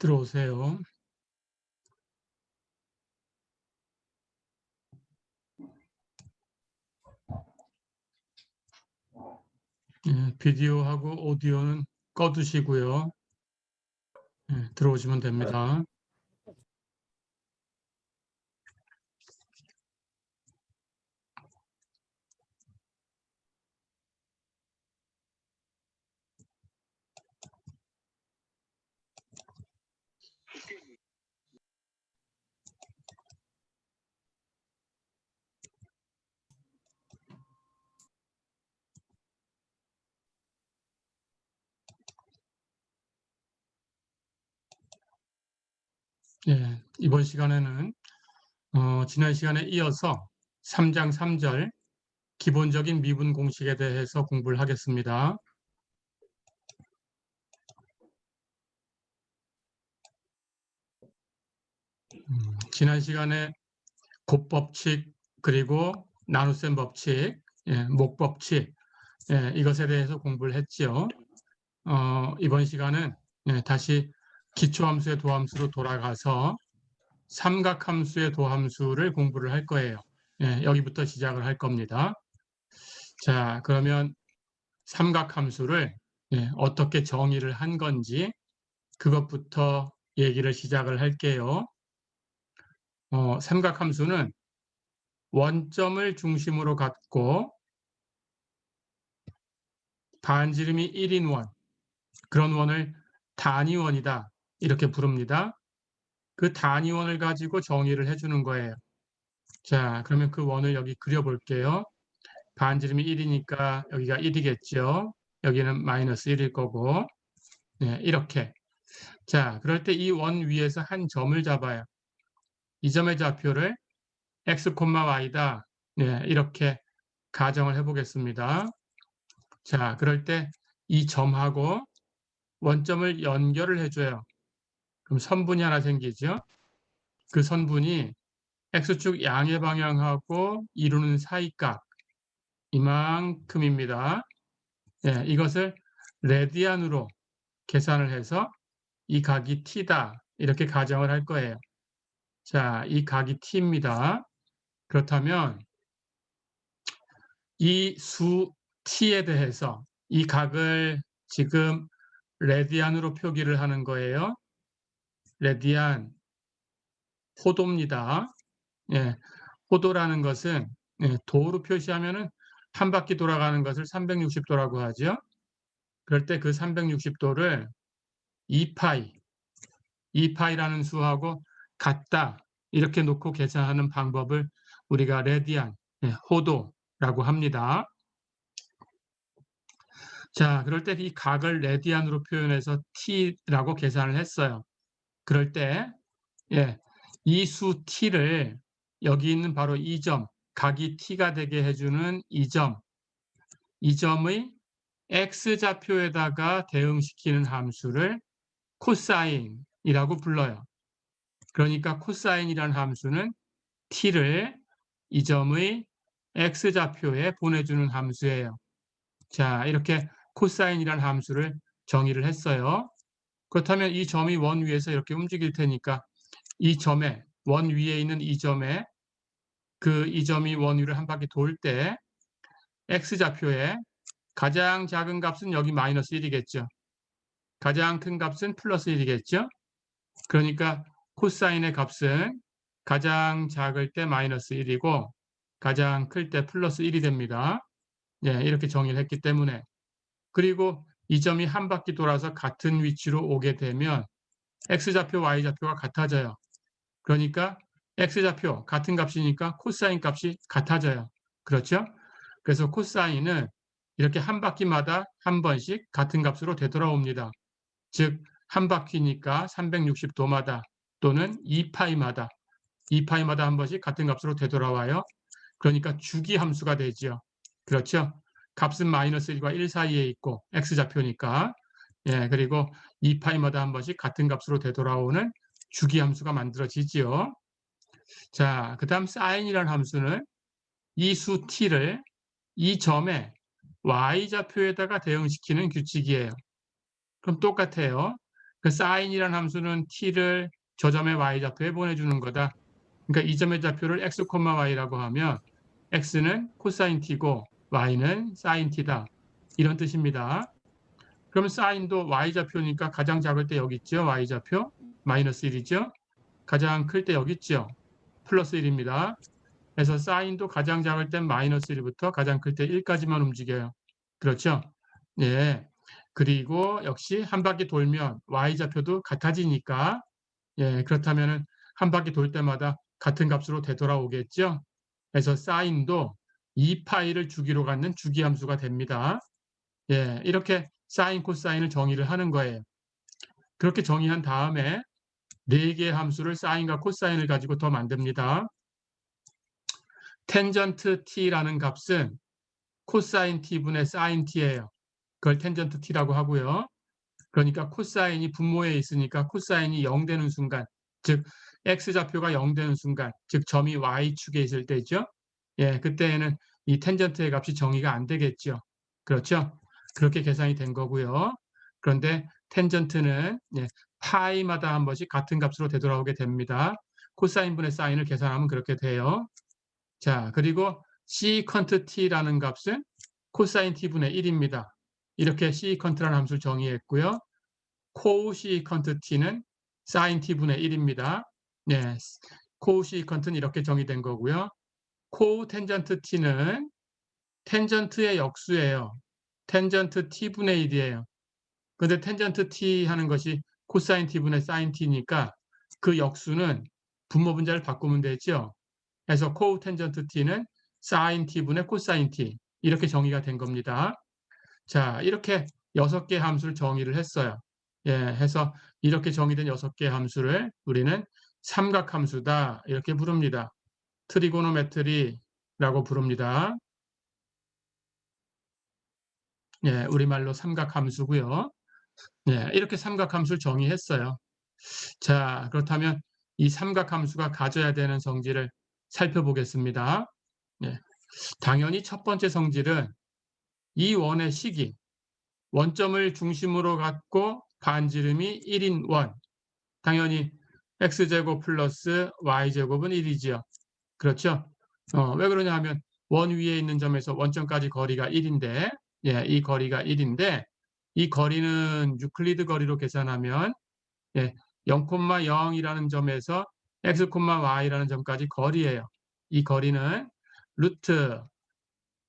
들어오세요. 비디오하고 오디오는 꺼두시고요. 들어오시면 됩니다. 이번 시간에는 지난 시간에 이어서 3장 3절 기본적인 미분 공식에 대해서 공부를 하겠습니다. 지난 시간에 곱법칙 그리고 나눗셈 법칙, 목법칙 이것에 대해서 공부를 했지요. 이번 시간은 다시 기초함수의 도함수로 돌아가서 삼각함수의 도함수를 공부를 할 거예요. 여기부터 시작을 할 겁니다. 자, 그러면 삼각함수를 어떻게 정의를 한 건지 그것부터 얘기를 시작을 할게요. 삼각함수는 원점을 중심으로 갖고 반지름이 1인 원, 그런 원을 단위원이다 이렇게 부릅니다. 그 단위원을 가지고 정의를 해주는 거예요. 자, 그러면 그 원을 여기 그려볼게요. 반지름이 1이니까 여기가 1이겠죠. 여기는 마이너스 1일 거고. 이렇게. 자, 그럴 때 이 원 위에서 한 점을 잡아요. 이 점의 좌표를 x, y다. 이렇게 가정을 해보겠습니다. 자, 그럴 때 이 점하고 원점을 연결을 해줘요. 그럼 선분이 하나 생기죠. 그 선분이 x축 양의 방향하고 이루는 사이각 이만큼입니다. 이것을 레디안으로 계산을 해서 이 각이 t다 이렇게 가정을 할 거예요. 자, 이 각이 t입니다. 그렇다면 이 수 t에 대해서 이 각을 지금 레디안으로 표기를 하는 거예요. 레디안 호도입니다. 호도라는 것은 도로 표시하면은 한 바퀴 돌아가는 것을 360도라고 하죠. 그럴 때 그 360도를 2파이라는 수하고 같다 이렇게 놓고 계산하는 방법을 우리가 레디안, 호도라고 합니다. 자, 그럴 때 이 각을 레디안으로 표현해서 t라고 계산을 했어요. 그럴 때 이 수 t를 여기 있는 바로 이 점, 각이 t가 되게 해주는 이 점의 x좌표에다가 대응시키는 함수를 코사인이라고 불러요. 그러니까 코사인이라는 함수는 t를 이 점의 x좌표에 보내주는 함수예요. 자, 이렇게 코사인이라는 함수를 정의를 했어요. 그렇다면 이 점이 원 위에서 이렇게 움직일 테니까 이 점에 원 위에 있는 이 점에 이 점이 원 위를 한 바퀴 돌 때 x좌표에 가장 작은 값은 여기 마이너스 1이겠죠. 가장 큰 값은 플러스 1이겠죠. 그러니까 코사인의 값은 가장 작을 때 마이너스 1이고 가장 클 때 플러스 1이 됩니다. 이렇게 정의를 했기 때문에. 그리고 이 점이 한 바퀴 돌아서 같은 위치로 오게 되면 x좌표, y좌표가 같아져요. 그러니까 x좌표 같은 값이니까 코사인 값이 같아져요. 그렇죠? 그래서 코사인은 이렇게 한 바퀴마다 한 번씩 같은 값으로 되돌아옵니다. 즉 한 바퀴니까 360도마다 또는 2파이마다 한 번씩 같은 값으로 되돌아와요. 그러니까 주기 함수가 되죠. 그렇죠? 값은 마이너스 1과 1 사이에 있고 x좌표니까 그리고 2파이마다 한 번씩 같은 값으로 되돌아오는 주기 함수가 만들어지지요. 자, 그 다음 사인이라는 함수는 이 수 t를 이 점에 y좌표에다가 대응시키는 규칙이에요. 그럼 똑같아요. 그 sine이라는 함수는 t를 저 점의 y좌표에 보내주는 거다. 그러니까 이 점의 좌표를 x, y라고 하면 x는 코사인 t고 y는 사인 t다. 이런 뜻입니다. 그러면 사인도 y좌표니까 가장 작을 때 여기 있죠. y좌표 마이너스 1이죠. 가장 클 때 여기 있죠. 플러스 1입니다. 그래서 사인도 가장 작을 땐 마이너스 1부터 가장 클 때 1까지만 움직여요. 그렇죠? 예. 그리고 역시 한 바퀴 돌면 y좌표도 같아지니까 예, 그렇다면은 한 바퀴 돌 때마다 같은 값으로 되돌아오겠죠? 그래서 사인도 2파이를 주기로 갖는 주기함수가 됩니다. 예, 이렇게 사인, 코사인을 정의를 하는 거예요. 그렇게 정의한 다음에 4개의 함수를 사인과 코사인을 가지고 더 만듭니다. 텐전트 t라는 값은 코사인 t분의 사인 t예요. 그걸 텐전트 t라고 하고요. 그러니까 코사인이 분모에 있으니까 코사인이 0 되는 순간, 즉 x좌표가 0 되는 순간, 즉 점이 y축에 있을 때죠. 예, 그때에는 이 텐전트의 값이 정의가 안 되겠죠. 그렇죠? 그렇게 계산이 된 거고요. 그런데 텐전트는 예, 파이마다 한 번씩 같은 값으로 되돌아오게 됩니다. 코사인분의 사인을 계산하면 그렇게 돼요. 자, 그리고 시컨트 t라는 값은 코사인 t분의 1입니다. 이렇게 시컨트라는 함수를 정의했고요. 코시컨트 t는 사인 t분의 1입니다. 네, 코시컨트는 이렇게 정의된 거고요. 코텐전트 t는 텐전트의 역수예요. 텐전트 t분의 1이에요. 그런데 텐전트 t 하는 것이 코사인 t분의 사인 t니까 그 역수는 분모 분자를 바꾸면 되죠. 그래서 코텐전트 t는 사인 t분의 코사인 t 이렇게 정의가 된 겁니다. 자, 이렇게 6개 함수를 정의를 했어요. 예, 해서 이렇게 정의된 6개 함수를 우리는 삼각함수다 이렇게 부릅니다. 트리고노메트리라고 부릅니다. 예, 우리말로 삼각함수고요. 예, 이렇게 삼각함수를 정의했어요. 자, 그렇다면 이 삼각함수가 가져야 되는 성질을 살펴보겠습니다. 예, 당연히 첫 번째 성질은 이 원의 식이 원점을 중심으로 갖고 반지름이 1인 원. 당연히 x제곱 플러스 y제곱은 1이지요. 그렇죠? 왜 그러냐 하면 원 위에 있는 점에서 원점까지 거리가 1인데 예, 이 거리가 1인데 이 거리는 유클리드 거리로 계산하면 예, 0,0이라는 점에서 x, y라는 점까지 거리예요. 이 거리는 루트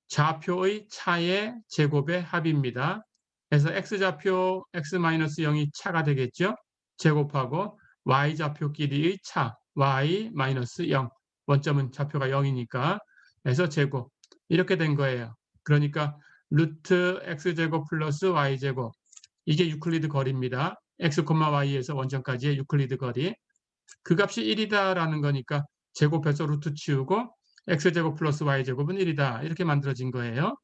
좌표의 차의 제곱의 합입니다. 그래서 x좌표 x-0이 차가 되겠죠. 제곱하고 y좌표끼리의 차 y-0 원점은 좌표가 0이니까 그래서 제곱 이렇게 된 거예요. 그러니까 루트 x제곱 플러스 y제곱 이게 유클리드 거리입니다. x, y에서 원점까지의 유클리드 거리. 그 값이 1이다라는 거니까 제곱해서 루트 치우고 x제곱 플러스 y제곱은 1이다. 이렇게 만들어진 거예요.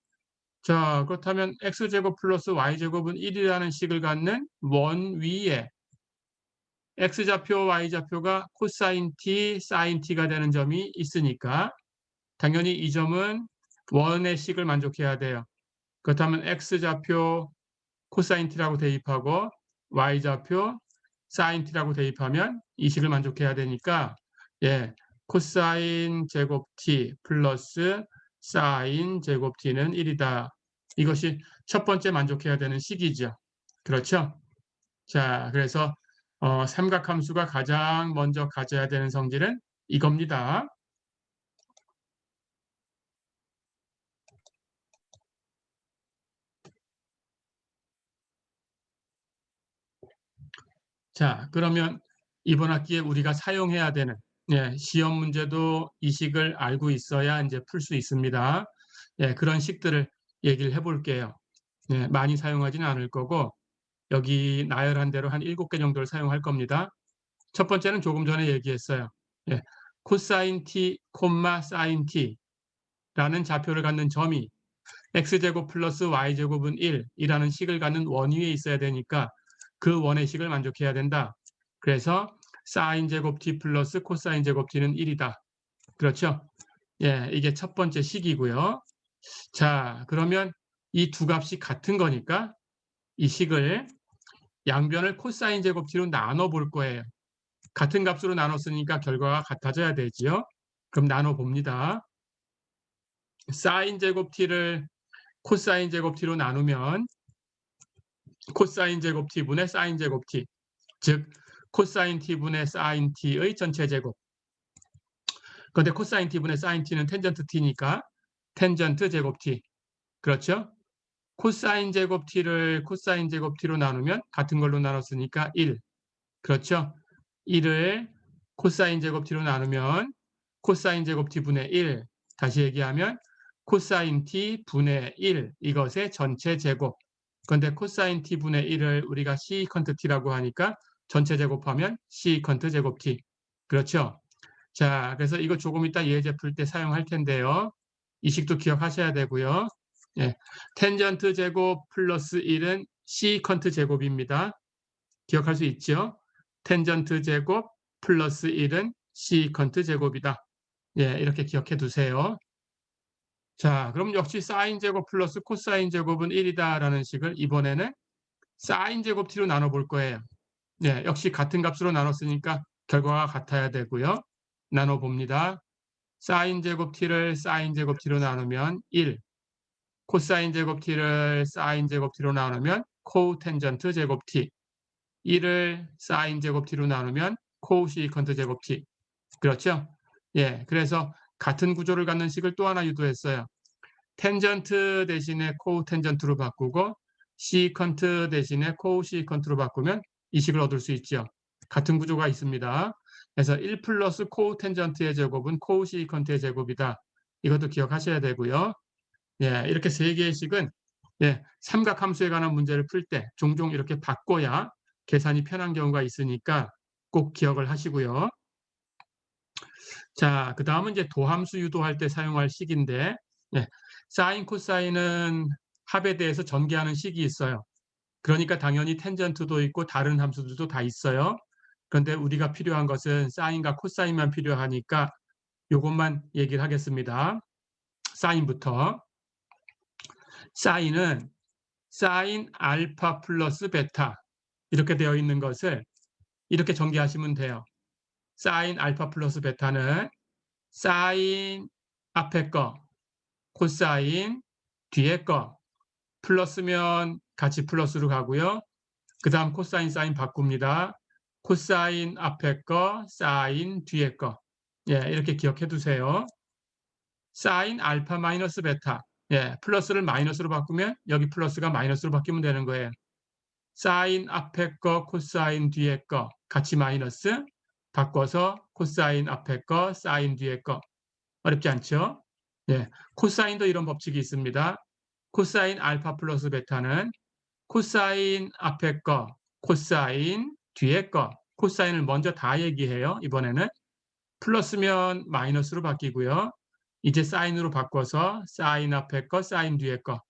자, 그렇다면 x제곱 플러스 y제곱은 1이라는 식을 갖는 원 위에 x좌표, y좌표가 코사인 t, 사인 t가 되는 점이 있으니까 당연히 이 점은 원의 식을 만족해야 돼요. 그렇다면 x좌표 코사인 t라고 대입하고 y좌표 사인 t라고 대입하면 이 식을 만족해야 되니까 예, 코사인 제곱 t 플러스 사인 제곱 t는 1이다. 이것이 첫 번째 만족해야 되는 식이죠. 그렇죠? 자, 그래서 삼각함수가 가장 먼저 가져야 되는 성질은 이겁니다. 자, 그러면 이번 학기에 우리가 사용해야 되는 예, 시험 문제도 이 식을 알고 있어야 이제 풀 수 있습니다. 예, 그런 식들을 얘기를 해볼게요. 예, 많이 사용하지는 않을 거고 여기 나열한 대로 한 7개 정도를 사용할 겁니다. 첫 번째는 조금 전에 얘기했어요. 예, 코사인 t, 사인 t라는 좌표를 갖는 점이 x제곱 플러스 y제곱은 1이라는 식을 갖는 원 위에 있어야 되니까 그 원의 식을 만족해야 된다. 그래서 사인 제곱 t 플러스 코사인 제곱 t는 1이다. 그렇죠? 예, 이게 첫 번째 식이고요. 자, 그러면 이 두 값이 같은 거니까 이 식을 양변을 코사인 제곱t로 나눠 볼 거예요. 같은 값으로 나눴으니까 결과가 같아져야 되지요. 그럼 나눠 봅니다. 사인 제곱 t를 코사인 제곱 t로 나누면 코사인 제곱 t분의 사인 제곱 t, 즉 코사인 t분의 사인 t의 전체 제곱. 그런데 코사인 t분의 사인 t는 텐전트 t니까 텐전트 제곱 t. 그렇죠? 코사인 제곱 t를 코사인 제곱 t로 나누면 같은 걸로 나눴으니까 1. 그렇죠? 1을 코사인 제곱 t로 나누면 코사인 제곱 t분의 1. 다시 얘기하면 코사인 t 분의 1 이것의 전체 제곱. 그런데 코사인 t분의 1을 우리가 시컨트 t라고 하니까 전체 제곱하면 시컨트 제곱 t. 그렇죠? 자, 그래서 이거 조금 이따 예제 풀 때 사용할 텐데요. 이 식도 기억하셔야 되고요. 예, 텐전트 제곱 플러스 1은 시컨트 제곱입니다. 기억할 수 있죠? 텐전트 제곱 플러스 1은 시컨트 제곱이다. 예, 이렇게 기억해 두세요. 자, 그럼 역시 사인 제곱 플러스 코사인 제곱은 1이다라는 식을 이번에는 사인 제곱 t로 나눠 볼 거예요. 예, 역시 같은 값으로 나눴으니까 결과가 같아야 되고요. 나눠 봅니다. 사인 제곱 t를 사인 제곱 t로 나누면 1. 코사인 제곱 t를 사인 제곱 t로 나누면 코텐전트 제곱 t. 1을 사인 제곱 t로 나누면 코시컨트 제곱 t. 그렇죠? 예, 그래서 같은 구조를 갖는 식을 또 하나 유도했어요. 텐전트 대신에 코텐전트로 바꾸고 시컨트 대신에 코시컨트로 바꾸면 이 식을 얻을 수 있죠. 같은 구조가 있습니다. 그래서 1 플러스 코텐전트의 제곱은 코시컨트의 제곱이다. 이것도 기억하셔야 되고요. 예, 이렇게 세 개의 식은 예, 삼각함수에 관한 문제를 풀 때 종종 이렇게 바꿔야 계산이 편한 경우가 있으니까 꼭 기억을 하시고요. 자, 그 다음은 이제 도함수 유도할 때 사용할 식인데, 예, 사인, 코사인은 합에 대해서 전개하는 식이 있어요. 그러니까 당연히 텐전트도 있고 다른 함수들도 다 있어요. 그런데 우리가 필요한 것은 사인과 코사인만 필요하니까 이것만 얘기를 하겠습니다. 사인부터. 사인은 사인 알파 플러스 베타 이렇게 되어 있는 것을 이렇게 전개하시면 돼요. 사인 알파 플러스 베타는 사인 앞에 거, 코사인 뒤에 거, 플러스면 같이 플러스로 가고요. 그 다음 코사인 사인 바꿉니다. 코사인 앞에 거, 사인 뒤에 거. 예, 이렇게 기억해 두세요. 사인 알파 마이너스 베타. 예, 플러스를 마이너스로 바꾸면 여기 플러스가 마이너스로 바뀌면 되는 거예요. 사인 앞에 거, 코사인 뒤에 거 같이 마이너스 바꿔서 코사인 앞에 거, 사인 뒤에 거. 어렵지 않죠? 예, 코사인도 이런 법칙이 있습니다. 코사인 알파 플러스 베타는 코사인 앞에 거, 코사인 뒤에 거. 코사인을 먼저 다 얘기해요. 이번에는 플러스면 마이너스로 바뀌고요. 이제 사인으로 바꿔서 사인 앞에 거, 사인 뒤에 거.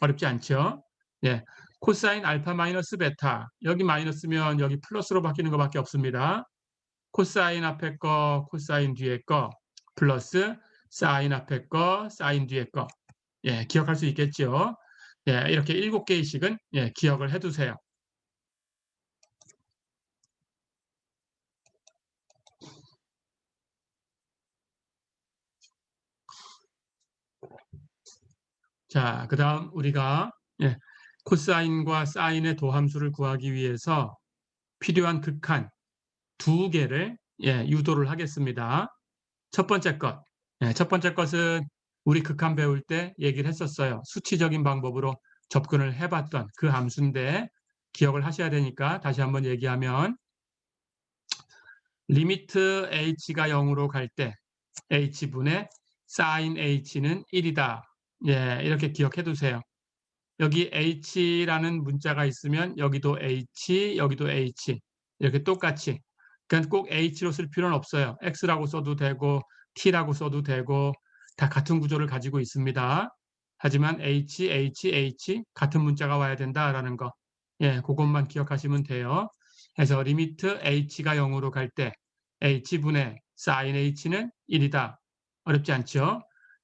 어렵지 않죠? 예, 코사인 알파 마이너스 베타. 여기 마이너스면 여기 플러스로 바뀌는 것밖에 없습니다. 코사인 앞에 거, 코사인 뒤에 거, 플러스 사인 앞에 거, 사인 뒤에 거. 예, 기억할 수 있겠죠? 예, 이렇게 7개의 식은 예, 기억을 해두세요. 자, 그 다음 우리가 예, 코사인과 사인의 도함수를 구하기 위해서 필요한 극한 2개를 예, 유도를 하겠습니다. 첫 번째 것, 예, 첫 번째 것은 우리 극한 배울 때 얘기를 했었어요. 수치적인 방법으로 접근을 해봤던 그 함수인데 기억을 하셔야 되니까 다시 한번 얘기하면 리미트 h가 0으로 갈 때 h분의 sin h는 1이다. 예, 이렇게 기억해 두세요. 여기 h라는 문자가 있으면 여기도 h, 여기도 h 이렇게 똑같이 그러니까 꼭 h로 쓸 필요는 없어요. x라고 써도 되고 t라고 써도 되고 다 같은 구조를 가지고 있습니다. 하지만 h, h, h 같은 문자가 와야 된다라는 거. 예, 그것만 기억하시면 돼요. 그래서 리미트 h가 0으로 갈 때 h분의 sin h는 1이다. 어렵지 않죠?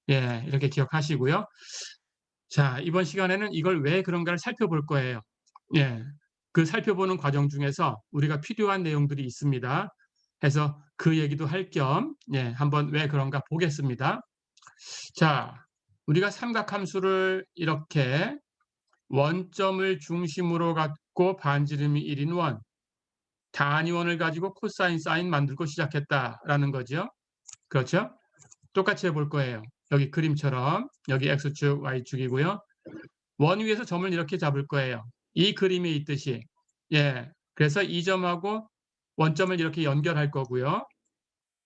예, 이렇게 기억하시고요. 자, 이번 시간에는 이걸 왜 그런가를 살펴볼 거예요. 예, 그 살펴보는 과정 중에서 우리가 필요한 내용들이 있습니다. 해서 그 얘기도 할 겸 한번 왜 그런가 보겠습니다. 자, 우리가 삼각함수를 이렇게 원점을 중심으로 갖고 반지름이 1인 원, 단위원을 가지고 코사인, 사인 만들고 시작했다라는 거죠. 그렇죠? 똑같이 해볼 거예요. 여기 그림처럼 여기 X축, Y축이고요. 원 위에서 점을 이렇게 잡을 거예요. 이 그림에 있듯이. 그래서 이 점하고 원점을 이렇게 연결할 거고요.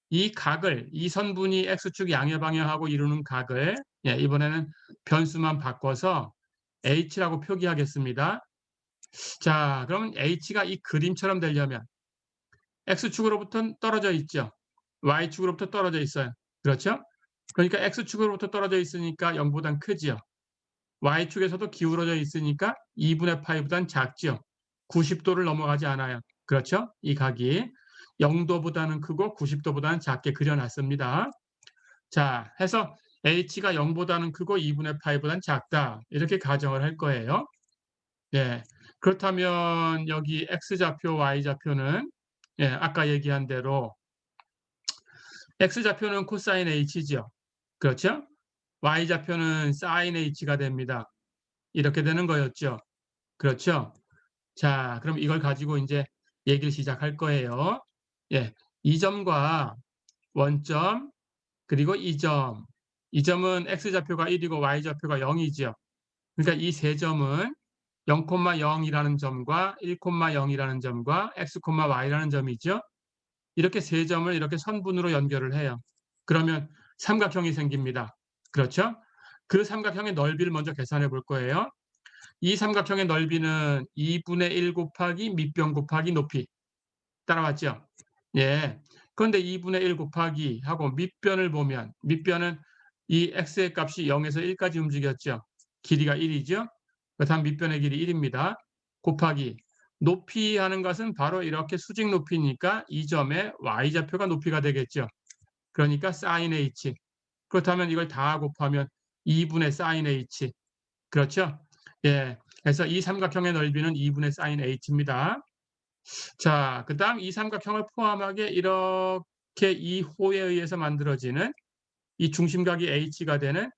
이 각을, 이 선분이 X축 양의 방향하고 이루는 각을 이번에는 변수만 바꿔서 H라고 표기하겠습니다. 자, 그러면 H가 이 그림처럼 되려면 X축으로부터 떨어져 있죠. Y축으로부터 떨어져 있어요. 그렇죠? 그러니까 X축으로부터 떨어져 있으니까 0보단 크지요. Y축에서도 기울어져 있으니까 2분의 파이보단 작죠. 90도를 넘어가지 않아요. 그렇죠? 이 각이 0도보다는 크고 90도보다는 작게 그려놨습니다. 자, 해서 H가 0보다는 크고 2분의 파이보다는 작다. 이렇게 가정을 할 거예요. 그렇다면 여기 X좌표, Y좌표는 아까 얘기한 대로 X좌표는 코사인 H죠. 그렇죠? Y좌표는 사인 H가 됩니다. 이렇게 되는 거였죠. 그렇죠? 자, 그럼 이걸 가지고 이제 얘기를 시작할 거예요. 이 점과 원점 그리고 이 점. 이 점은 X좌표가 1이고 Y좌표가 0이죠. 그러니까 이 세 점은 0,0이라는 점과 1,0이라는 점과 X, Y라는 점이죠. 이렇게 세 점을 이렇게 선분으로 연결을 해요. 그러면 삼각형이 생깁니다. 그렇죠? 그 삼각형의 넓이를 먼저 계산해 볼 거예요. 이 삼각형의 넓이는 2분의 1 곱하기 밑변 곱하기 높이. 따라왔죠? 그런데 2분의 1 곱하기 하고 밑변을 보면 밑변은 이 x의 값이 0에서 1까지 움직였죠. 길이가 1이죠. 그렇다면 밑변의 길이 1입니다. 곱하기 높이 하는 것은 바로 이렇게 수직 높이니까 이 점의 y좌표가 높이가 되겠죠. 그러니까 sin h. 그렇다면 이걸 다 곱하면 2분의 sin h. 그렇죠? 그래서 이 삼각형의 넓이는 2분의 sin h입니다. 자, 그 다음 이 삼각형을 포함하게 이렇게 이 호에 의해서 만들어지는 이 중심각이 h가 되는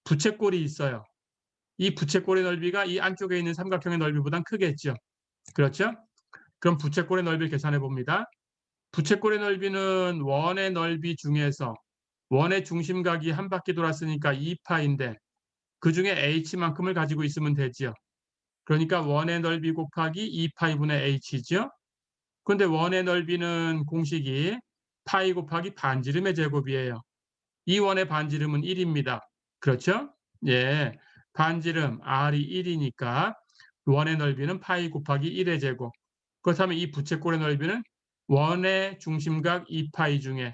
부채꼴이 있어요. 이 부채꼴의 넓이가 이 안쪽에 있는 삼각형의 넓이보단 크겠죠. 그렇죠? 그럼 부채꼴의 넓이를 계산해 봅니다. 부채꼴의 넓이는 원의 넓이 중에서 원의 중심각이 한 바퀴 돌았으니까 2파인데 그 중에 h만큼을 가지고 있으면 되지요. 그러니까 원의 넓이 곱하기 2파이분의 h죠. 그런데 원의 넓이는 공식이 파이 곱하기 반지름의 제곱이에요. 이 원의 반지름은 1입니다. 그렇죠? 반지름 R이 1이니까 원의 넓이는 파이 곱하기 1의 제곱. 그렇다면 이 부채꼴의 넓이는 원의 중심각 2파이 중에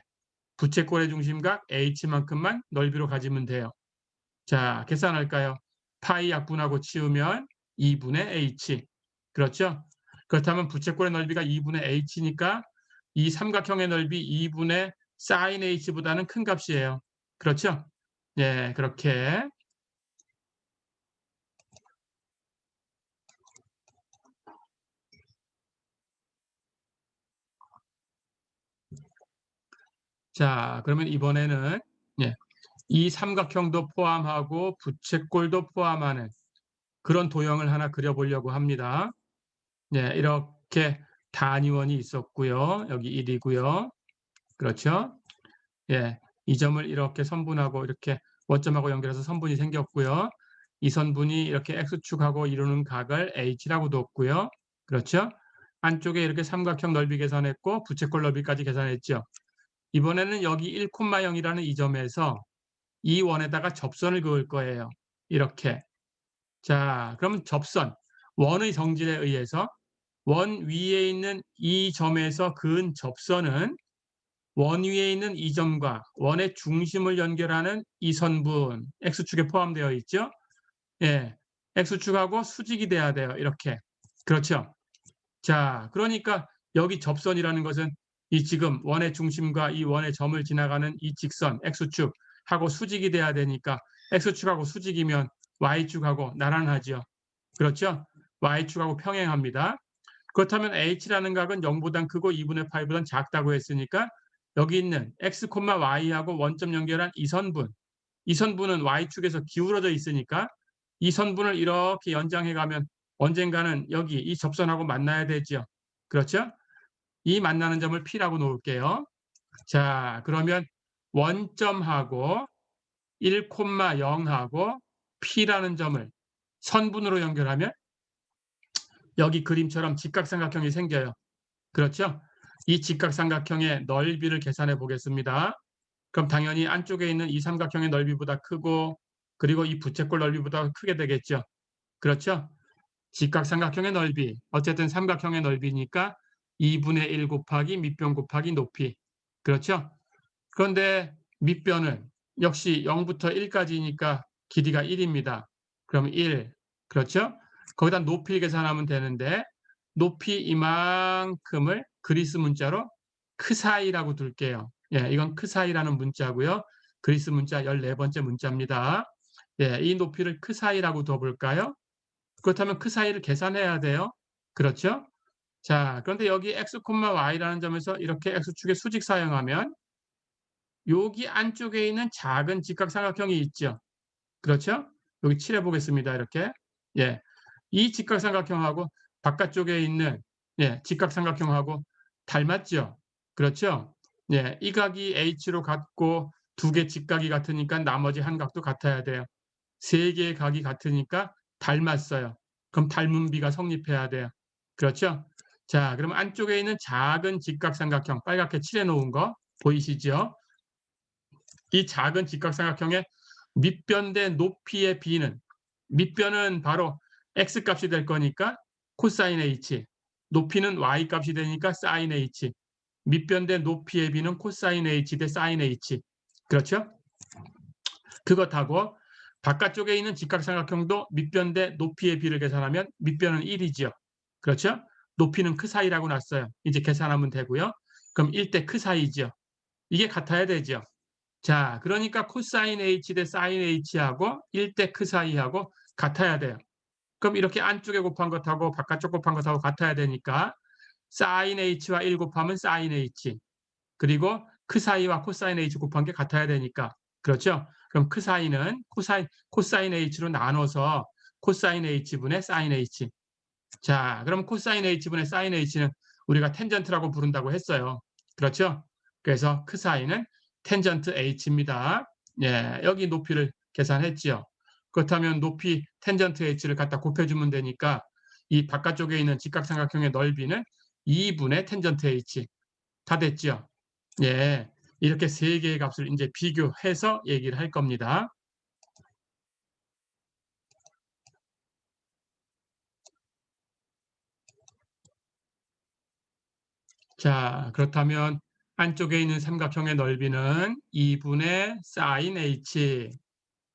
부채꼴의 중심각 H만큼만 넓이로 가지면 돼요. 자, 계산할까요? 파이 약분하고 치우면 2분의 H. 그렇죠? 그렇다면 부채꼴의 넓이가 2분의 H니까 이 삼각형의 넓이 2분의 sin H보다는 큰 값이에요. 그렇죠? 그렇게. 자, 그러면 이번에는 이 삼각형도 포함하고 부채꼴도 포함하는 그런 도형을 하나 그려보려고 합니다. 이렇게 단위원이 있었고요. 여기 1이고요. 그렇죠? 이 점을 이렇게 선분하고 이렇게 원점하고 연결해서 선분이 생겼고요. 이 선분이 이렇게 X축하고 이루는 각을 H라고 뒀고요. 그렇죠? 안쪽에 이렇게 삼각형 넓이 계산했고 부채꼴 넓이까지 계산했죠. 이번에는 여기 1,0이라는 이 점에서 이 원에다가 접선을 그을 거예요. 이렇게. 자, 그러면 접선. 원의 성질에 의해서 원 위에 있는 이 점에서 그은 접선은 원 위에 있는 이 점과 원의 중심을 연결하는 이 선분 X축에 포함되어 있죠. X축하고 수직이 돼야 돼요. 이렇게. 그렇죠. 자, 그러니까 여기 접선이라는 것은 이 지금 원의 중심과 이 원의 점을 지나가는 이 직선 X축하고 수직이 돼야 되니까 X축하고 수직이면 Y축하고 나란하죠. 그렇죠. Y축하고 평행합니다. 그렇다면 h라는 각은 0보단 크고 2분의 파이보단 작다고 했으니까 여기 있는 x, y하고 원점 연결한 이 선분은 y축에서 기울어져 있으니까 이 선분을 이렇게 연장해 가면 언젠가는 여기 이 접선하고 만나야 되죠. 그렇죠? 이 만나는 점을 P라고 놓을게요. 자, 그러면 원점하고 1,0하고 P라는 점을 선분으로 연결하면 여기 그림처럼 직각삼각형이 생겨요. 그렇죠? 이 직각삼각형의 넓이를 계산해 보겠습니다. 그럼 당연히 안쪽에 있는 이 삼각형의 넓이보다 크고 그리고 이 부채꼴 넓이보다 크게 되겠죠. 그렇죠? 직각삼각형의 넓이, 어쨌든 삼각형의 넓이니까 2분의 1 곱하기 밑변 곱하기 높이. 그렇죠? 그런데 밑변은 역시 0부터 1까지니까 길이가 1입니다. 그럼 1. 그렇죠? 거기다 높이 계산하면 되는데 높이 이만큼을 그리스 문자로 크사이라고 둘게요. 예, 이건 크사이라는 문자고요. 그리스 문자 14번째 문자입니다. 예, 이 높이를 크사이라고 둬볼까요? 그렇다면 크사이를 계산해야 돼요. 그렇죠? 자, 그런데 여기 x, y라는 점에서 이렇게 x축의 수직 사용하면 여기 안쪽에 있는 작은 직각삼각형이 있죠. 그렇죠? 여기 칠해 보겠습니다. 이렇게. 예. 이 직각삼각형하고 바깥쪽에 있는 직각삼각형하고 닮았죠. 그렇죠? 예. 이 각이 h로 같고 두 개 직각이 같으니까 나머지 한 각도 같아야 돼요. 세 개의 각이 같으니까 닮았어요. 그럼 닮은 비가 성립해야 돼요. 그렇죠? 자, 그럼 안쪽에 있는 작은 직각삼각형 빨갛게 칠해 놓은 거 보이시죠? 이 작은 직각삼각형의 밑변 대 높이의 비는 밑변은 바로 x 값이 될 거니까 코사인 h, 높이는 y 값이 되니까 사인 h, 밑변 대 높이의 비는 코사인 h 대 사인 h. 그렇죠? 그것하고 바깥쪽에 있는 직각삼각형도 밑변 대 높이의 비를 계산하면 밑변은 1이죠. 그렇죠? 높이는 크 사이라고 놨어요. 이제 계산하면 되고요. 그럼 1대 크 사이죠. 이게 같아야 되죠. 자, 그러니까 코사인 h 대 사인 h하고 1대 크 사이하고 같아야 돼요. 그럼 이렇게 안쪽에 곱한 것하고 바깥쪽 곱한 것하고 같아야 되니까 사인 h와 1 곱하면 사인 h, 그리고 크 사이와 코사인 h 곱한 게 같아야 되니까. 그렇죠? 그럼 크 사이는 코사인 h로 나눠서 코사인 h분의 사인 h. 자, 그럼 코사인 h분의 사인 h는 우리가 텐전트라고 부른다고 했어요. 그렇죠? 그래서 크 사이는 텐전트 h입니다. 예, 여기 높이를 계산했지요. 그렇다면 높이 텐전트 h를 갖다 곱해주면 되니까 이 바깥쪽에 있는 직각삼각형의 넓이는 2분의 텐전트 h. 다 됐죠? 예, 이렇게 세 개의 값을 이제 비교해서 얘기를 할 겁니다. 자, 그렇다면 안쪽에 있는 삼각형의 넓이는 2분의 사인 h,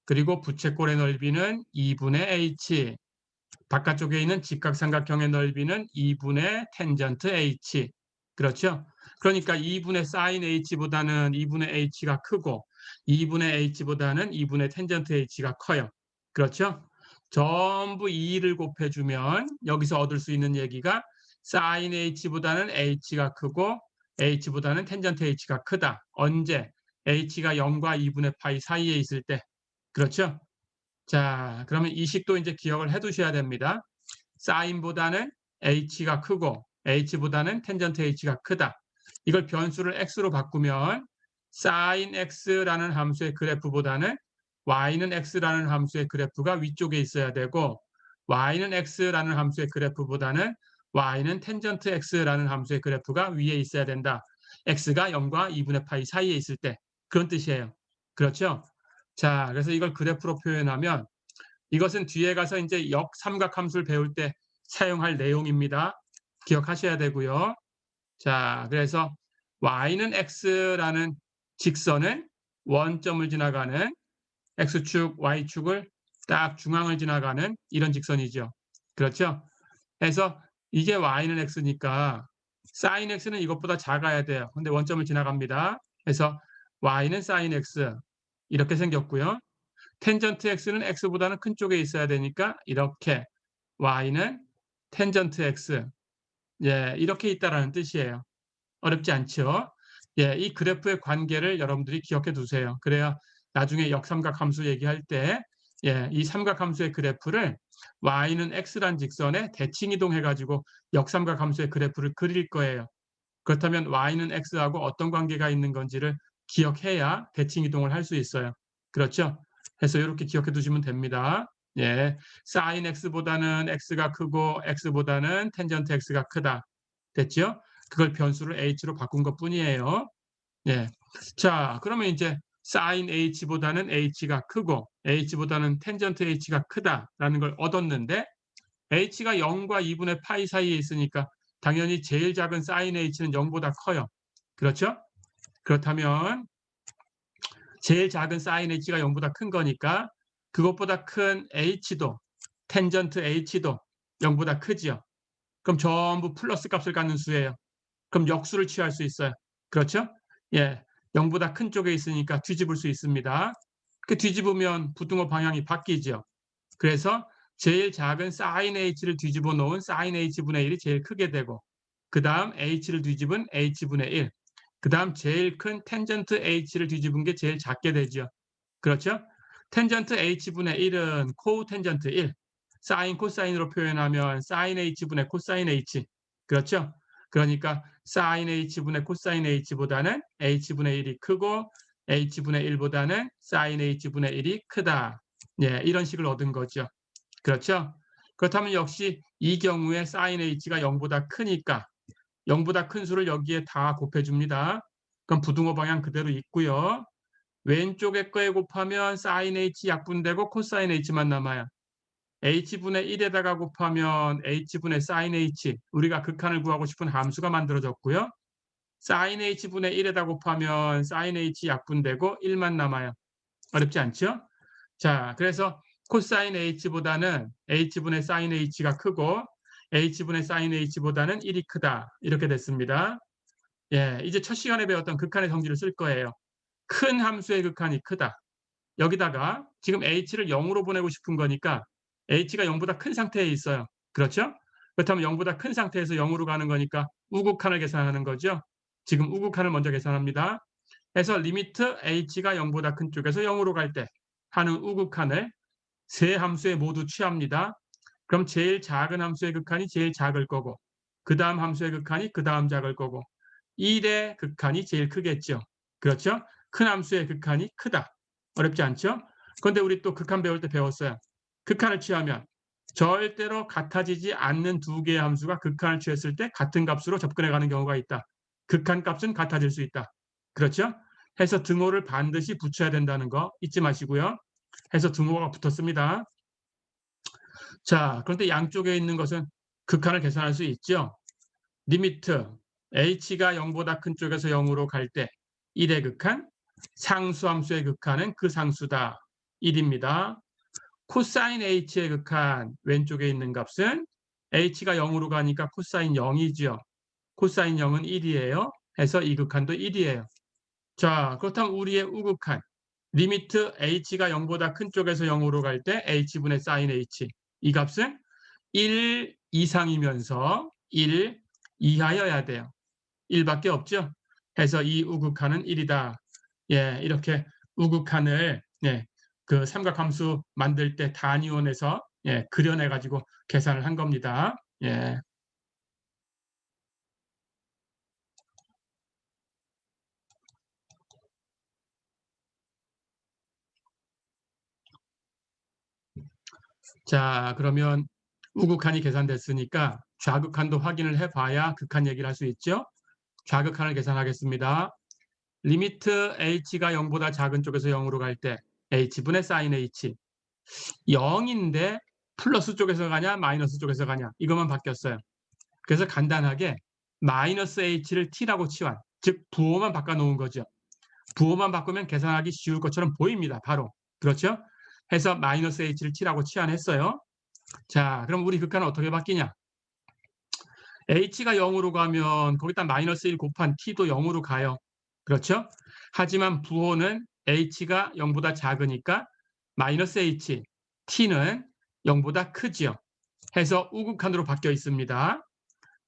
그리고 부채꼴의 넓이는 2분의 h, 바깥쪽에 있는 직각삼각형의 넓이는 2분의 텐전트 h. 그렇죠? 그러니까 2분의 사인 h보다는 2분의 h가 크고 2분의 h보다는 2분의 텐전트 h가 커요. 그렇죠? 전부 2를 곱해주면 여기서 얻을 수 있는 얘기가 사인 h보다는 h가 크고 h보다는 텐전트 h가 크다. 언제? h가 0과 2분의 파이 사이에 있을 때. 그렇죠? 자, 그러면 이 식도 이제 기억을 해 두셔야 됩니다. 사인보다는 h가 크고 h보다는 텐전트 h가 크다. 이걸 변수를 x로 바꾸면 sin x라는 함수의 그래프보다는 y는 x라는 함수의 그래프가 위쪽에 있어야 되고 y는 x라는 함수의 그래프보다는 y는 텐전트 x라는 함수의 그래프가 위에 있어야 된다. x가 0과 2분의 파이 사이에 있을 때 그런 뜻이에요. 그렇죠? 자, 그래서 이걸 그래프로 표현하면 이것은 뒤에 가서 이제 역삼각 함수를 배울 때 사용할 내용입니다. 기억하셔야 되고요. 자, 그래서 y는 x라는 직선은 원점을 지나가는 x축, y축을 딱 중앙을 지나가는 이런 직선이죠. 그렇죠? 그래서 이게 y는 x니까 sin x는 이것보다 작아야 돼요. 근데 원점을 지나갑니다. 그래서 y는 sin x 이렇게 생겼고요. 텐전트 x는 x보다는 큰 쪽에 있어야 되니까 이렇게 y는 텐전트 x 예, 이렇게 있다라는 뜻이에요. 어렵지 않죠? 예, 이 그래프의 관계를 여러분들이 기억해 두세요. 그래야 나중에 역삼각 함수 얘기할 때 예, 이 삼각 함수의 그래프를 y는 x란 직선에 대칭 이동해 가지고 역삼각 함수의 그래프를 그릴 거예요. 그렇다면 y는 x하고 어떤 관계가 있는 건지를 기억해야 대칭 이동을 할 수 있어요. 그렇죠? 그래서 이렇게 기억해 두시면 됩니다. 예, sin x보다는 x가 크고 x보다는 텐전트 x가 크다. 됐죠? 그걸 변수를 h로 바꾼 것뿐이에요. 예. 자, 그러면 이제 sin h보다는 h가 크고 h보다는 텐전트 h가 크다라는 걸 얻었는데 h가 0과 2분의 파이 사이에 있으니까 당연히 제일 작은 sin h는 0보다 커요. 그렇죠? 그렇다면 제일 작은 sin h가 0보다 큰 거니까 그것보다 큰 h도 텐전트 h도 0보다 크지요. 그럼 전부 플러스 값을 갖는 수예요. 그럼 역수를 취할 수 있어요. 그렇죠? 예, 0보다 큰 쪽에 있으니까 뒤집을 수 있습니다. 그 뒤집으면 부등호 방향이 바뀌죠. 그래서 제일 작은 sin h를 뒤집어 놓은 sin h분의 1이 제일 크게 되고 그 다음 h를 뒤집은 h분의 1, 그 다음 제일 큰 텐전트 h를 뒤집은 게 제일 작게 되죠. 그렇죠? 텐전트 h분의 1은 코텐전트 1, 사인 코사인으로 표현하면 sin h분의 코사인 h. 그렇죠? 그러니까 sin h분의 코사인 h보다는 h분의 1이 크고 h분의 1보다는 sin h분의 1이 크다. 예, 이런 식을 얻은 거죠. 그렇죠? 그렇다면 역시 이 경우에 sin h가 0보다 크니까 0보다 큰 수를 여기에 다 곱해줍니다. 그럼 부등호 방향 그대로 있고요. 왼쪽에 거에 곱하면 sin h 약분되고 코사인 h만 남아요. h분의 1에다가 곱하면 h분의 sin h, 우리가 극한을 구하고 싶은 함수가 만들어졌고요. sin h분의 1에다 곱하면 sin h 약분되고 1만 남아요. 어렵지 않죠? 자, 그래서 코사인 h보다는 h분의 sin h가 크고 h분의 sin h보다는 1이 크다. 이렇게 됐습니다. 예, 이제 첫 시간에 배웠던 극한의 성질을 쓸 거예요. 큰 함수의 극한이 크다. 여기다가 지금 h를 0으로 보내고 싶은 거니까 h가 0보다 큰 상태에 있어요. 그렇죠? 그렇다면 0보다 큰 상태에서 0으로 가는 거니까 우극한을 계산하는 거죠. 지금 우극한을 먼저 계산합니다. 그래서 리미트 h가 0보다 큰 쪽에서 0으로 갈 때 하는 우극한을 세 함수에 모두 취합니다. 그럼 제일 작은 함수의 극한이 제일 작을 거고 그 다음 함수의 극한이 그 다음 작을 거고 1의 극한이 제일 크겠죠. 그렇죠? 큰 함수의 극한이 크다. 어렵지 않죠? 그런데 우리 또 극한 배울 때 배웠어요. 극한을 취하면 절대로 같아지지 않는 두 개의 함수가 극한을 취했을 때 같은 값으로 접근해가는 경우가 있다. 극한 값은 같아질 수 있다. 그렇죠? 해서 등호를 반드시 붙여야 된다는 거 잊지 마시고요. 해서 등호가 붙었습니다. 자, 그런데 양쪽에 있는 것은 극한을 계산할 수 있죠. 리미트 h가 0보다 큰 쪽에서 0으로 갈 때 1의 극한, 상수함수의 극한은 그 상수다. 1입니다. 코사인 h의 극한 왼쪽에 있는 값은 h가 0으로 가니까 코사인 0이죠. 코사인 0은 1이에요. 해서 이 극한도 1이에요. 자, 그렇다면 우리의 우극한 리미트 h가 0보다 큰 쪽에서 0으로 갈 때 h분의 sin h 이 값은 1 이상이면서 1 이하여야 돼요. 1밖에 없죠. 해서 이 우극한은 1이다. 예, 이렇게 우극한을 예, 그 삼각함수 만들 때 단위원에서 예, 그려내 가지고 계산을 한 겁니다. 예. 자, 그러면 우극한이 계산됐으니까 좌극한도 확인을 해봐야 극한 얘기를 할 수 있죠. 좌극한을 계산하겠습니다. 리미트 h가 0보다 작은 쪽에서 0으로 갈 때 h분의 sin h 0인데 플러스 쪽에서 가냐 마이너스 쪽에서 가냐 이것만 바뀌었어요. 그래서 간단하게 마이너스 h를 t라고 치환, 즉 부호만 바꿔놓은 거죠. 부호만 바꾸면 계산하기 쉬울 것처럼 보입니다. 바로. 그렇죠? 해서 마이너스 h를 t라고 치환했어요. 자, 그럼 우리 극한은 어떻게 바뀌냐? h가 0으로 가면 거기다 마이너스 1 곱한 t도 0으로 가요. 그렇죠? 하지만 부호는 h가 0보다 작으니까 마이너스 h, t는 0보다 크지요. 해서 우극한으로 바뀌어 있습니다.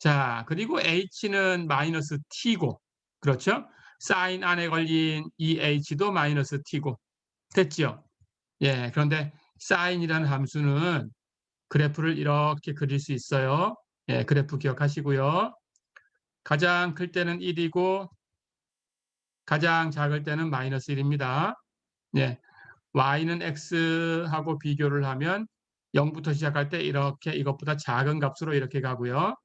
자, 그리고 h는 마이너스 t고, 그렇죠? 사인 안에 걸린 이 h도 마이너스 t고, 됐죠? 예, 그런데 사인이라는 함수는 그래프를 이렇게 그릴 수 있어요. 예, 그래프 기억하시고요. 가장 클 때는 1이고 가장 작을 때는 마이너스 1입니다. 예, y는 x하고 비교를 하면 0부터 시작할 때 이렇게 이것보다 작은 값으로 이렇게 가고요.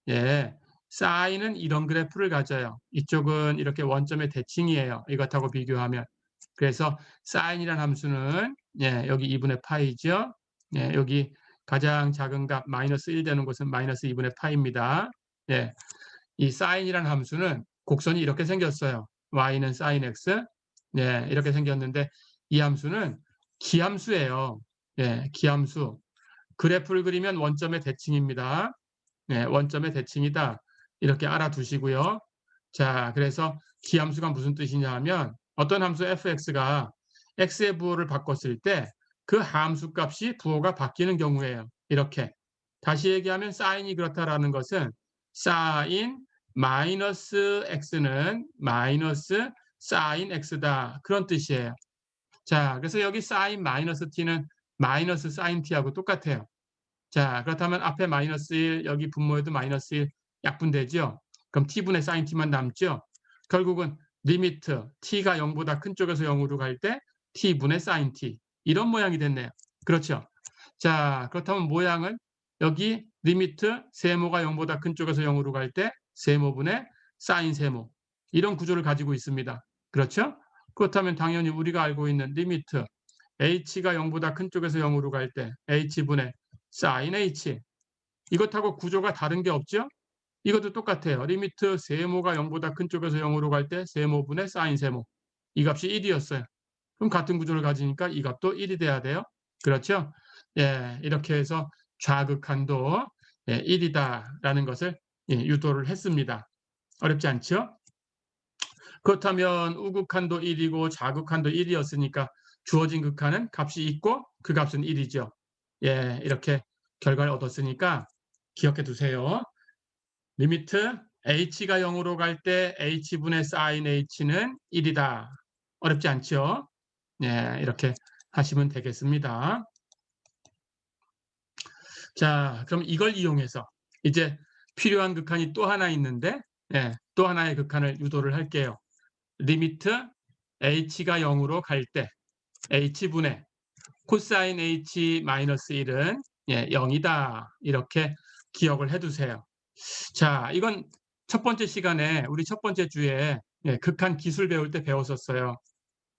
예, 사인은 이런 그래프를 가져요. 이쪽은 이렇게 원점의 대칭이에요. 이것하고 비교하면. 그래서 사인이라는 함수는 예, 여기 2분의 파이죠. 예, 여기 가장 작은 값 마이너스 1 되는 곳은 마이너스 2분의 파이입니다. 예, 이 사인이라는 함수는 곡선이 이렇게 생겼어요. y는 sin x. 예, 이렇게 생겼는데 이 함수는 기함수예요. 예, 기함수. 그래프를 그리면 원점의 대칭입니다. 네, 원점의 대칭이다. 이렇게 알아두시고요. 자, 그래서 기함수가 무슨 뜻이냐 하면 어떤 함수 fx가 x의 부호를 바꿨을 때 그 함수 값이 부호가 바뀌는 경우예요. 이렇게. 다시 얘기하면 사인이 그렇다라는 것은 사인 마이너스 x는 마이너스 사인 x다. 그런 뜻이에요. 자, 그래서 여기 사인 마이너스 t는 마이너스 사인 t하고 똑같아요. 자, 그렇다면 앞에 마이너스 1, 여기 분모에도 마이너스 1 약분되죠? 그럼 t분의 sin t만 남죠? 결국은 리미트 t가 0보다 큰 쪽에서 0으로 갈 때 t분의 sin t. 이런 모양이 됐네요. 그렇죠? 자, 그렇다면 모양은 여기 리미트 세모가 0보다 큰 쪽에서 0으로 갈 때 세모분의 sin 세모. 이런 구조를 가지고 있습니다. 그렇죠? 그렇다면 당연히 우리가 알고 있는 리미트 h가 0보다 큰 쪽에서 0으로 갈 때 h분의 sin h. 이것하고 구조가 다른 게 없죠? 이것도 똑같아요. 리미트 세모가 0보다 큰 쪽에서 0으로 갈 때 세모분의 sin 세모. 이 값이 1이었어요. 그럼 같은 구조를 가지니까 이 값도 1이 돼야 돼요. 그렇죠? 예, 이렇게 해서 좌극한도 1이다라는 것을 유도를 했습니다. 어렵지 않죠? 그렇다면 우극한도 1이고 좌극한도 1이었으니까 주어진 극한은 값이 있고 그 값은 1이죠. 예, 이렇게 결과를 얻었으니까 기억해 두세요. 리미트 h가 0으로 갈 때 h분의 sin h는 1이다. 어렵지 않죠? 예, 이렇게 하시면 되겠습니다. 자, 그럼 이걸 이용해서 이제 필요한 극한이 또 하나 있는데 예, 또 하나의 극한을 유도를 할게요. 리미트 h가 0으로 갈 때 h분의 코사인 h 마이너스 1은 0이다. 이렇게 기억을 해두세요. 자, 이건 첫 번째 시간에 우리 첫 번째 주에 극한 기술 배울 때 배웠었어요.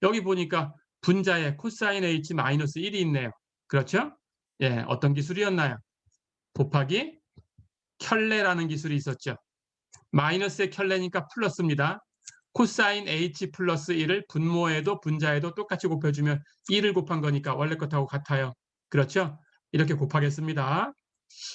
여기 보니까 분자에 코사인 h 마이너스 1이 있네요. 그렇죠? 예, 어떤 기술이었나요? 곱하기 켤레라는 기술이 있었죠. 마이너스의 켤레니까 플러스입니다. 코사인 h 플러스 1을 분모에도 분자에도 똑같이 곱해주면 1을 곱한 거니까 원래 것하고 같아요. 그렇죠? 이렇게 곱하겠습니다.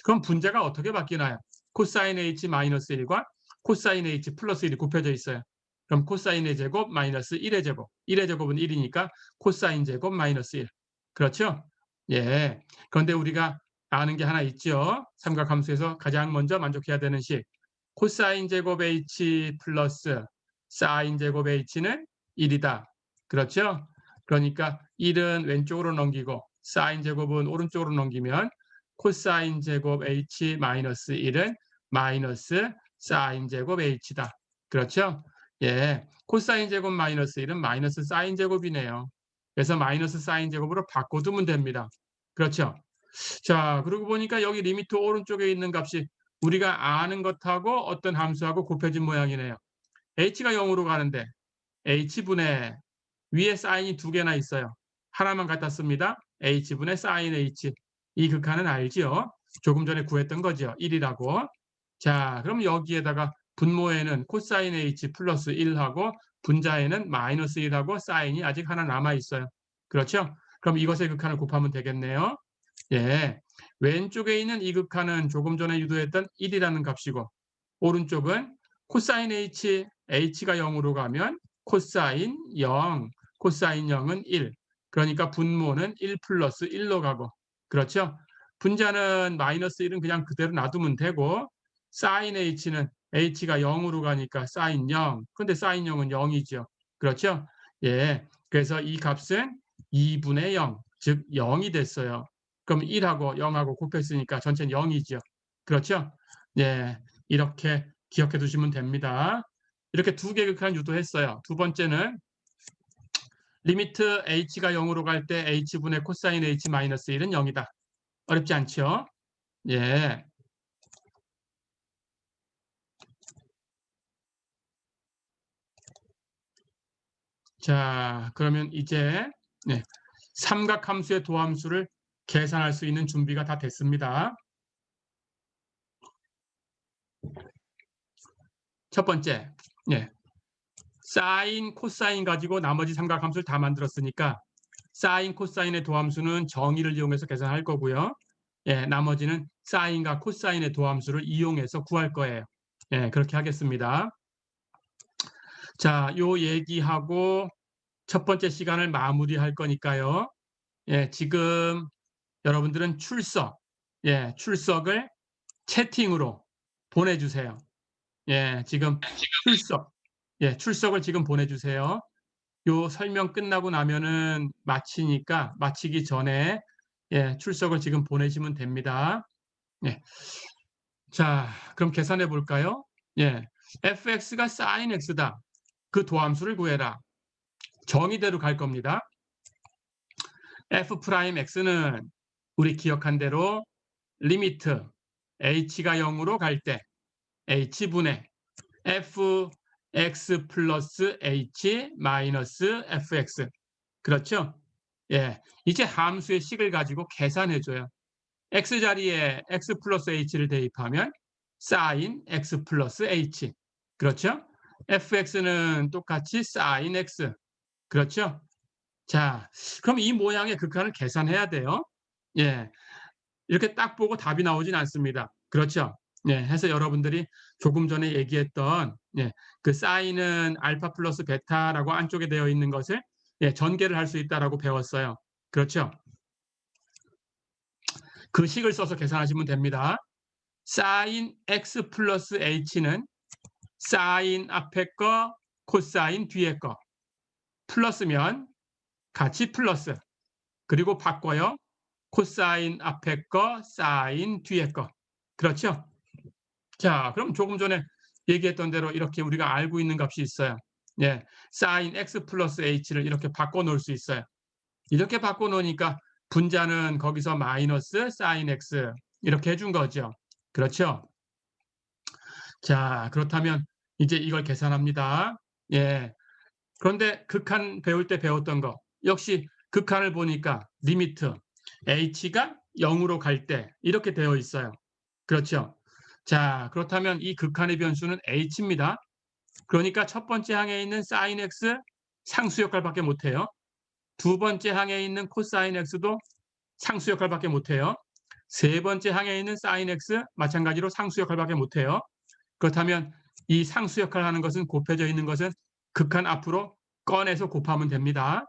그럼 분자가 어떻게 바뀌나요? 코사인 h 마이너스 1과 코사인 h 플러스 1이 곱해져 있어요. 그럼 코사인의 제곱 마이너스 1의 제곱. 1의 제곱은 1이니까 코사인 제곱 마이너스 1. 그렇죠? 예. 그런데 우리가 아는 게 하나 있죠. 삼각함수에서 가장 먼저 만족해야 되는 식. 코사인 제곱 h 플러스 사인 제곱 h는 1이다. 그렇죠? 그러니까 1은 왼쪽으로 넘기고 사인 제곱은 오른쪽으로 넘기면 코사인 제곱 h 마이너스 1은 마이너스 사인 제곱 h다. 그렇죠? 예, 코사인 제곱 마이너스 1은 마이너스 사인 제곱이네요. 그래서 마이너스 사인 제곱으로 바꿔두면 됩니다. 그렇죠? 자, 그러고 보니까 여기 리미트 오른쪽에 있는 값이 우리가 아는 것하고 어떤 함수하고 곱해진 모양이네요. h가 0으로 가는데 h분의 위에 사인이 두 개나 있어요. 하나만 갖다 씁니다. h분의 sin h. 이 극한은 알지요? 조금 전에 구했던 거죠. 1이라고. 자, 그럼 여기에다가 분모에는 코사인 h 플러스 1하고 분자에는 마이너스 1하고 사인이 아직 하나 남아 있어요. 그렇죠? 그럼 이것의 극한을 곱하면 되겠네요. 예, 왼쪽에 있는 이 극한은 조금 전에 유도했던 1이라는 값이고 오른쪽은 코사인 h, h가 0으로 가면 코사인 0, 코사인 0은 1. 그러니까 분모는 1 플러스 1로 가고 그렇죠? 분자는 마이너스 1은 그냥 그대로 놔두면 되고 사인 h는 h가 0으로 가니까 사인 0. 근데 사인 0은 0이죠. 그렇죠? 예. 그래서 이 값은 2분의 0, 즉 0이 됐어요. 그럼 1하고 0하고 곱했으니까 전체는 0이죠. 그렇죠? 예. 이렇게 기억해 두시면 됩니다. 이렇게 두 개 극한 유도했어요. 두 번째는 리미트 h가 0으로 갈 때 h분의 코사인 h 마이너스 1은 0이다. 어렵지 않죠? 예. 자, 그러면 이제 네, 삼각함수의 도함수를 계산할 수 있는 준비가 다 됐습니다. 첫 번째, 예, 사인, 코사인 가지고 나머지 삼각함수를 다 만들었으니까 사인, 코사인의 도함수는 정의를 이용해서 계산할 거고요. 예, 나머지는 사인과 코사인의 도함수를 이용해서 구할 거예요. 예, 그렇게 하겠습니다. 자, 요 얘기하고 첫 번째 시간을 마무리할 거니까요. 예, 지금 여러분들은 출석을 채팅으로 보내주세요. 예, 지금 출석을 지금 보내주세요. 요 설명 끝나고 나면은 마치기 전에 출석을 지금 보내시면 됩니다. 예. 자, 그럼 계산해 볼까요? 예. fx가 sin x다. 그 도함수를 구해라. 정의대로 갈 겁니다. f'x는 우리 기억한 대로 리미트 h가 0으로 갈 때 h분의 fx 플러스 h 마이너스 fx. 그렇죠? 예. 이제 함수의 식을 가지고 계산해 줘요. x 자리에 x 플러스 h를 대입하면 sin x 플러스 h. 그렇죠? fx는 똑같이 sin x. 그렇죠? 자, 그럼 이 모양의 극한을 계산해야 돼요. 예. 이렇게 딱 보고 답이 나오진 않습니다. 그렇죠? 예. 해서 여러분들이 조금 전에 얘기했던 그 사인은 알파 플러스 베타라고 안쪽에 되어 있는 것을 전개를 할 수 있다라고 배웠어요. 그렇죠? 그 식을 써서 계산하시면 됩니다. 사인 x 플러스 h는 사인 앞에 거, 코사인 뒤에 거. 플러스면 같이 플러스. 그리고 바꿔요. 코사인 앞에 거, 사인 뒤에 거. 그렇죠? 자, 그럼 조금 전에 얘기했던 대로 이렇게 우리가 알고 있는 값이 있어요. 예, 사인 x 플러스 h를 이렇게 바꿔 놓을 수 있어요. 이렇게 바꿔 놓으니까 분자는 거기서 마이너스 사인 x 이렇게 해준 거죠. 그렇죠? 자, 그렇다면 이제 이걸 계산합니다. 예. 그런데 극한 배울 때 배웠던 거 역시 극한을 보니까 리미트 h가 0으로 갈 때 이렇게 되어 있어요. 그렇죠? 자, 그렇다면 이 극한의 변수는 h입니다. 그러니까 첫 번째 항에 있는 sin x 상수 역할밖에 못해요. 두 번째 항에 있는 코사인 x도 상수 역할밖에 못해요. 세 번째 항에 있는 sin x 마찬가지로 상수 역할밖에 못해요. 그렇다면 이 상수 역할을 하는 것은 곱해져 있는 것은 극한 앞으로 꺼내서 곱하면 됩니다.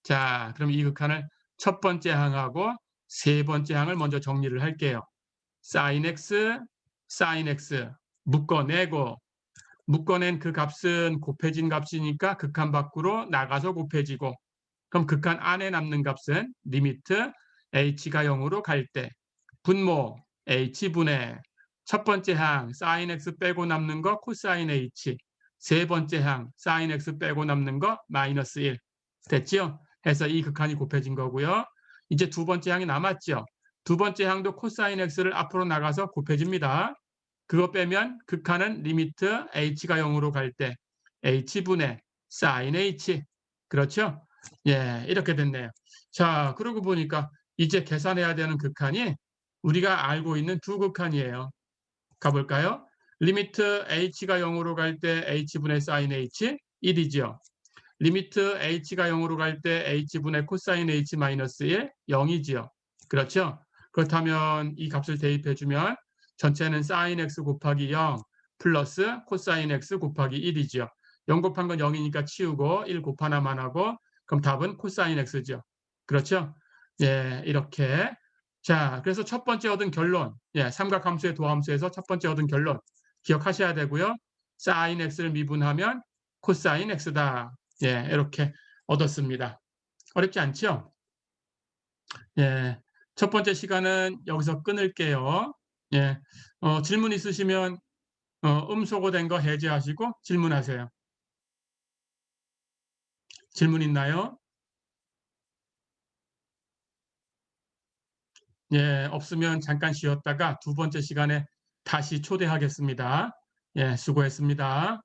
자, 그럼 이 극한을 첫 번째 항하고 세 번째 항을 먼저 정리를 할게요. sin x, sin x 묶어내고 묶어낸 그 값은 곱해진 값이니까 극한 밖으로 나가서 곱해지고 그럼 극한 안에 남는 값은 리미트 h가 0으로 갈 때 분모 h분의 첫 번째 항 sin x 빼고 남는 거 코사인 h 세 번째 항 sin x 빼고 남는 거 마이너스 1 됐죠? 해서 이 극한이 곱해진 거고요. 이제 두 번째 항이 남았죠. 두 번째 항도 코사인 x를 앞으로 나가서 곱해집니다. 그거 빼면 극한은 리미트 h가 0으로 갈 때 h분의 sin h 그렇죠? 예, 이렇게 됐네요. 자, 그러고 보니까 이제 계산해야 되는 극한이 우리가 알고 있는 두 극한이에요. 가볼까요? 리미트 h가 0으로 갈 때 h분의 sin h 1이죠. 리미트 h가 0으로 갈 때 h분의 코사인 h 마이너스 1 0이지요. 그렇죠? 그렇다면 이 값을 대입해주면 전체는 sin x 곱하기 0 플러스 코사인 x 곱하기 1이죠. 0 곱한 건 0이니까 치우고 1 곱하나만 하고 그럼 답은 코사인 x죠. 그렇죠? 예, 이렇게 자, 그래서 첫 번째 얻은 결론, 삼각함수의 도함수에서 첫 번째 얻은 결론 기억하셔야 되고요. 사인 x를 미분하면 코사인 x다. 이렇게 얻었습니다. 어렵지 않죠? 첫 번째 여기서 끊을게요. 질문 있으시면 음소거된 거 해제하시고 질문하세요. 질문 있나요? 없으면 잠깐 쉬었다가 두 번째 시간에 다시 초대하겠습니다. 수고했습니다.